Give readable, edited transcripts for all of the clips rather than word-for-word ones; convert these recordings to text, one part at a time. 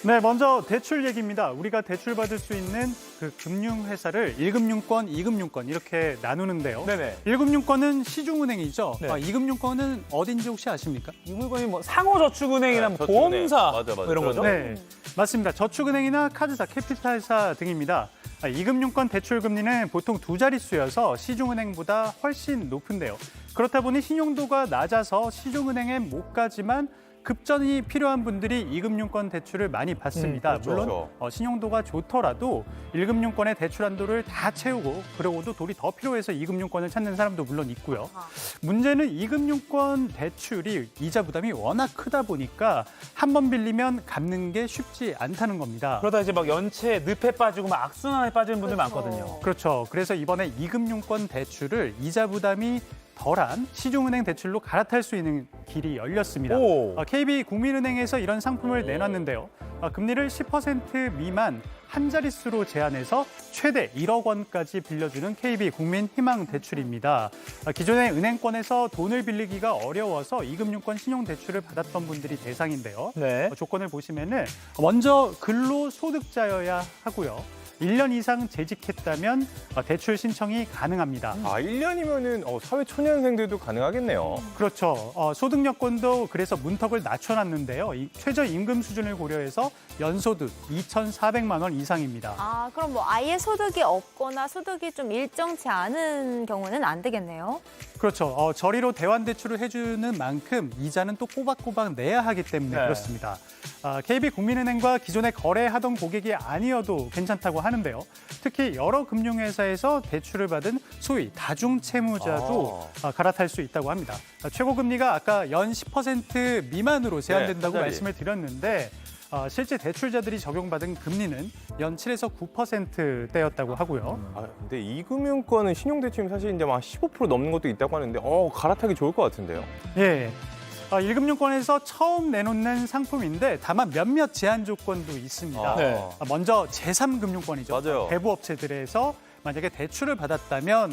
네, 먼저 대출 얘기입니다. 우리가 대출 받을 수 있는 그 금융회사를 1금융권, 2금융권 이렇게 나누는데요. 네네. 1금융권은 시중은행이죠. 네. 2금융권은 어딘지 혹시 아십니까? 이 물건이 뭐 상호저축은행이나 뭐 저축은행. 보험사 맞아. 뭐 이런 거죠? 네, 맞습니다. 저축은행이나 카드사, 캐피탈사 등입니다. 2금융권 대출 금리는 보통 두 자릿수여서 시중은행보다 훨씬 높은데요. 그렇다 보니 신용도가 낮아서 시중은행에 못 가지만 급전이 필요한 분들이 2금융권 대출을 많이 받습니다. 그렇죠. 물론 신용도가 좋더라도 1금융권의 대출 한도를 다 채우고 그러고도 돈이 더 필요해서 2금융권을 찾는 사람도 물론 있고요. 문제는 2금융권 대출이 이자 부담이 워낙 크다 보니까 한 번 빌리면 갚는 게 쉽지 않다는 겁니다. 그러다 이제 막 연체 늪에 빠지고 막 악순환에 빠지는 분들 그렇죠. 많거든요. 그렇죠. 그래서 이번에 2금융권 대출을 이자 부담이 덜한 시중은행 대출로 갈아탈 수 있는 길이 열렸습니다. 오. KB국민은행에서 이런 상품을 내놨는데요. 금리를 10% 미만 한 자릿수로 제한해서 최대 1억 원까지 빌려주는 KB국민희망대출입니다. 기존의 은행권에서 돈을 빌리기가 어려워서 2금융권 신용대출을 받았던 분들이 대상인데요. 네. 조건을 보시면은 먼저 근로소득자여야 하고요. 1년 이상 재직했다면 대출 신청이 가능합니다. 1년이면은 사회초년생들도 가능하겠네요. 그렇죠. 소득 여건도 그래서 문턱을 낮춰놨는데요. 이 최저임금 수준을 고려해서 연소득 2,400만 원 이상입니다. 아, 그럼 뭐 아예 소득이 없거나 소득이 좀 일정치 않은 경우는 안 되겠네요. 그렇죠. 저리로 대환 대출을 해주는 만큼 이자는 또 꼬박꼬박 내야 하기 때문에 네. 그렇습니다. KB국민은행과 기존에 거래하던 고객이 아니어도 괜찮다고 하는데요. 특히 여러 금융회사에서 대출을 받은 소위 다중채무자도 갈아탈 수 있다고 합니다. 최고 금리가 아까 연 10% 미만으로 제한된다고 네, 말씀을 드렸는데 실제 대출자들이 적용받은 금리는 연 7에서 9%대였다고 하고요. 근데 2금융권은 신용대출이 사실 이제 막 15% 넘는 것도 있다고 하는데 갈아타기 좋을 것 같은데요. 예. 1금융권에서 처음 내놓는 상품인데 다만 몇몇 제한 조건도 있습니다. 네. 먼저 제3금융권이죠. 맞아요. 대부업체들에서 만약에 대출을 받았다면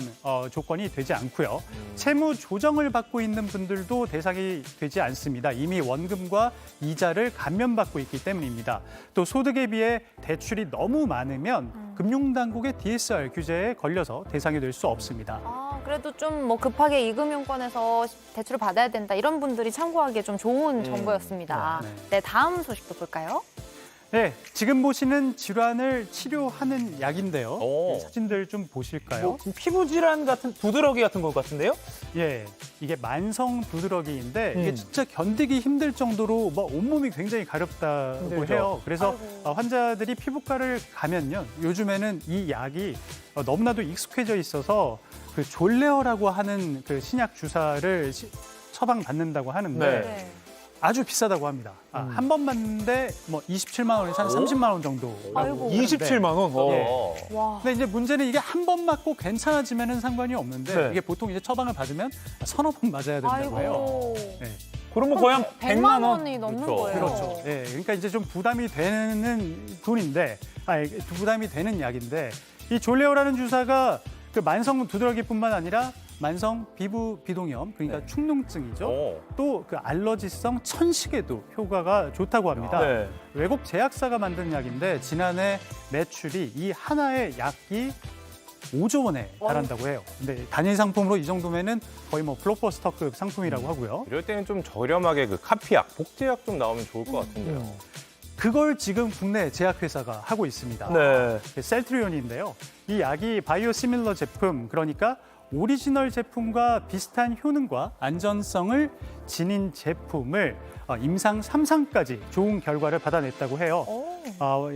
조건이 되지 않고요. 채무 조정을 받고 있는 분들도 대상이 되지 않습니다. 이미 원금과 이자를 감면받고 있기 때문입니다. 또 소득에 비해 대출이 너무 많으면 금융당국의 DSR 규제에 걸려서 대상이 될 수 없습니다. 그래도 좀 뭐 급하게 2금융권에서 대출을 받아야 된다 이런 분들이 참고하기에 좀 좋은 정보였습니다. 네. 네, 다음 소식도 볼까요? 네, 지금 보시는 질환을 치료하는 약인데요. 오. 사진들 좀 보실까요? 뭐 피부 질환 같은 부드러기 같은 것 같은데요? 예, 이게 만성 부드러기인데 이게 음. 진짜 견디기 힘들 정도로 뭐 온몸이 굉장히 가렵다고 힘들죠. 해요. 그래서 아이고. 환자들이 피부과를 가면요, 요즘에는 이 약이 너무나도 익숙해져 있어서 그 졸레어라고 하는 그 신약 주사를 처방받는다고 하는데 네. 아주 비싸다고 합니다. 한 번 맞는데 뭐 27만 원에서 한 30만 원 정도. 아이고. 27만 원? 예. 와. 근데 이제 문제는 이게 한 번 맞고 괜찮아지면은 상관이 없는데 네. 이게 보통 이제 처방을 받으면 서너 번 맞아야 된다고 해요. 아이고. 네. 그럼 뭐 거의 한 100만 100만 원? 원이 넘는 그렇죠. 거예요. 그렇죠. 예, 그러니까 이제 좀 부담이 되는 돈인데, 부담이 되는 약인데 이 졸레오라는 주사가 그 만성 두드러기뿐만 아니라 만성 피부 비동염, 그러니까 축농증이죠. 또 그 알러지성 천식에도 효과가 좋다고 합니다. 네. 외국 제약사가 만든 약인데 지난해 매출이 이 하나의 약이 5조 원에 달한다고 해요. 근데 단일 상품으로 이 정도면은 거의 뭐 블록버스터급 상품이라고 하고요. 이럴 때는 좀 저렴하게 그 카피약, 복제약 좀 나오면 좋을 것 같은데요. 그걸 지금 국내 제약회사가 하고 있습니다. 네. 셀트리온인데요. 이 약이 바이오시밀러 제품, 그러니까 오리지널 제품과 비슷한 효능과 안전성을 지닌 제품을 임상 3상까지 좋은 결과를 받아냈다고 해요.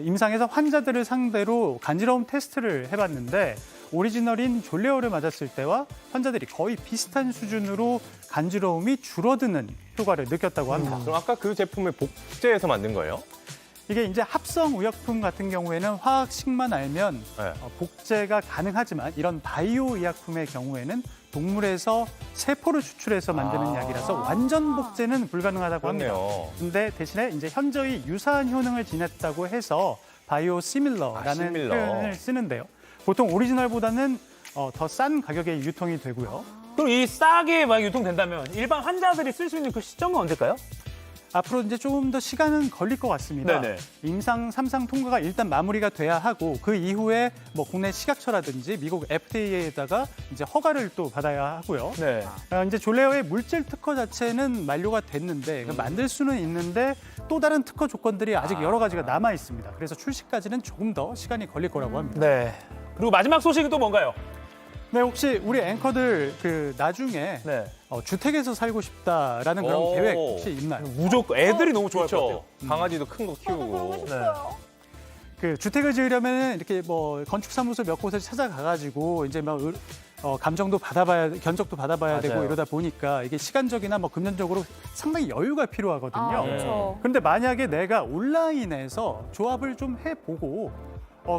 임상에서 환자들을 상대로 간지러움 테스트를 해봤는데 오리지널인 졸레오를 맞았을 때와 환자들이 거의 비슷한 수준으로 간지러움이 줄어드는 효과를 느꼈다고 합니다. 그럼 아까 그 제품을 복제해서 만든 거예요? 이게 이제 합성 의약품 같은 경우에는 화학식만 알면 네. 복제가 가능하지만 이런 바이오 의약품의 경우에는 동물에서 세포를 추출해서 만드는 약이라서 완전 복제는 불가능하다고 합니다. 그렇네요. 근데 대신에 이제 현저히 유사한 효능을 지녔다고 해서 바이오 시밀러라는 시밀러. 표현을 쓰는데요. 보통 오리지널보다는 더 싼 가격에 유통이 되고요. 그럼 이 싸게 막 유통된다면 일반 환자들이 쓸 수 있는 그 시점은 언제일까요? 앞으로 이제 조금 더 시간은 걸릴 것 같습니다. 네네. 임상 3상 통과가 일단 마무리가 돼야 하고 그 이후에 뭐 국내 식약처라든지 미국 FDA에다가 이제 허가를 또 받아야 하고요. 네. 이제 졸레어의 물질 특허 자체는 만료가 됐는데 만들 수는 있는데 또 다른 특허 조건들이 아직 여러 가지가 남아 있습니다. 그래서 출시까지는 조금 더 시간이 걸릴 거라고 합니다. 네. 그리고 마지막 소식은 또 뭔가요? 네, 혹시 우리 앵커들 그 나중에 네. 주택에서 살고 싶다라는 그런 오. 계획 혹시 있나요? 무조건 애들이 너무 좋아할 것 같아요. 그렇죠. 강아지도 큰 거 저도 그러고 키우고. 싶어요. 그 주택을 지으려면 이렇게 뭐 건축사무소 몇 곳을 찾아가가지고 이제 막 감정도 받아봐야 견적도 받아봐야 되고 맞아요. 이러다 보니까 이게 시간적이나 뭐 금전적으로 상당히 여유가 필요하거든요. 아, 그렇죠. 그런데 만약에 내가 온라인에서 조합을 좀 해보고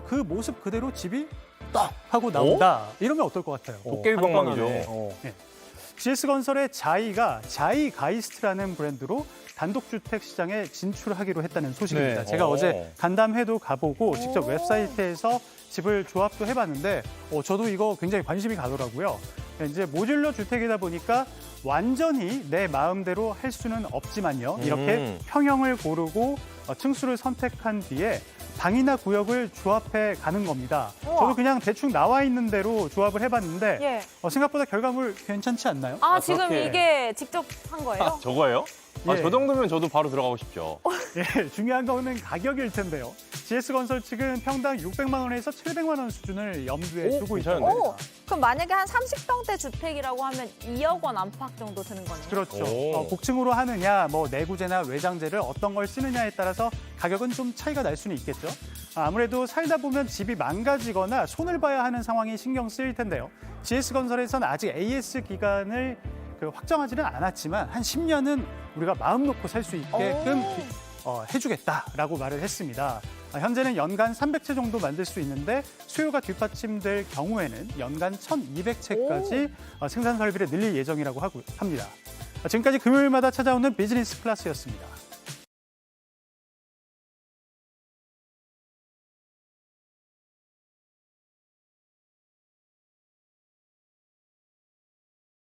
그 모습 그대로 집이 딱 하고 나온다 이러면 어떨 것 같아요? 도깨비방망이죠. 어. GS건설의 자이가 자이가이스트라는 브랜드로 단독주택 시장에 진출하기로 했다는 소식입니다. 네. 제가 오. 어제 간담회도 가보고 직접 웹사이트에서 집을 조합도 해봤는데 저도 이거 굉장히 관심이 가더라고요. 이제 모듈러 주택이다 보니까 완전히 내 마음대로 할 수는 없지만요. 이렇게 평형을 고르고 층수를 선택한 뒤에 방이나 구역을 조합해 가는 겁니다. 우와. 저도 그냥 대충 나와 있는 대로 조합을 해봤는데 예. 생각보다 결과물 괜찮지 않나요? 아, 지금 그렇게. 이게 직접 한 거예요? 저거예요? 예. 저 정도면 저도 바로 들어가고 싶죠. 예, 중요한 거는 가격일 텐데요. GS건설 측은 평당 600만 원에서 700만 원 수준을 염두에 두고 있다고 괜찮은데? 합니다. 그럼 만약에 한 30평대 주택이라고 하면 2억 원 안팎 정도 드는 거네요. 그렇죠. 오. 복층으로 하느냐, 뭐 내구재나 외장재를 어떤 걸 쓰느냐에 따라서 가격은 좀 차이가 날 수는 있겠죠. 아무래도 살다 보면 집이 망가지거나 손을 봐야 하는 상황이 신경 쓰일 텐데요. GS건설에서는 아직 AS 기간을 확정하지는 않았지만 한 10년은 우리가 마음 놓고 살 수 있게끔 해주겠다라고 말을 했습니다. 현재는 연간 300채 정도 만들 수 있는데 수요가 뒷받침될 경우에는 연간 1,200채까지 생산 설비를 늘릴 예정이라고 합니다. 지금까지 금요일마다 찾아오는 비즈니스 클래스였습니다.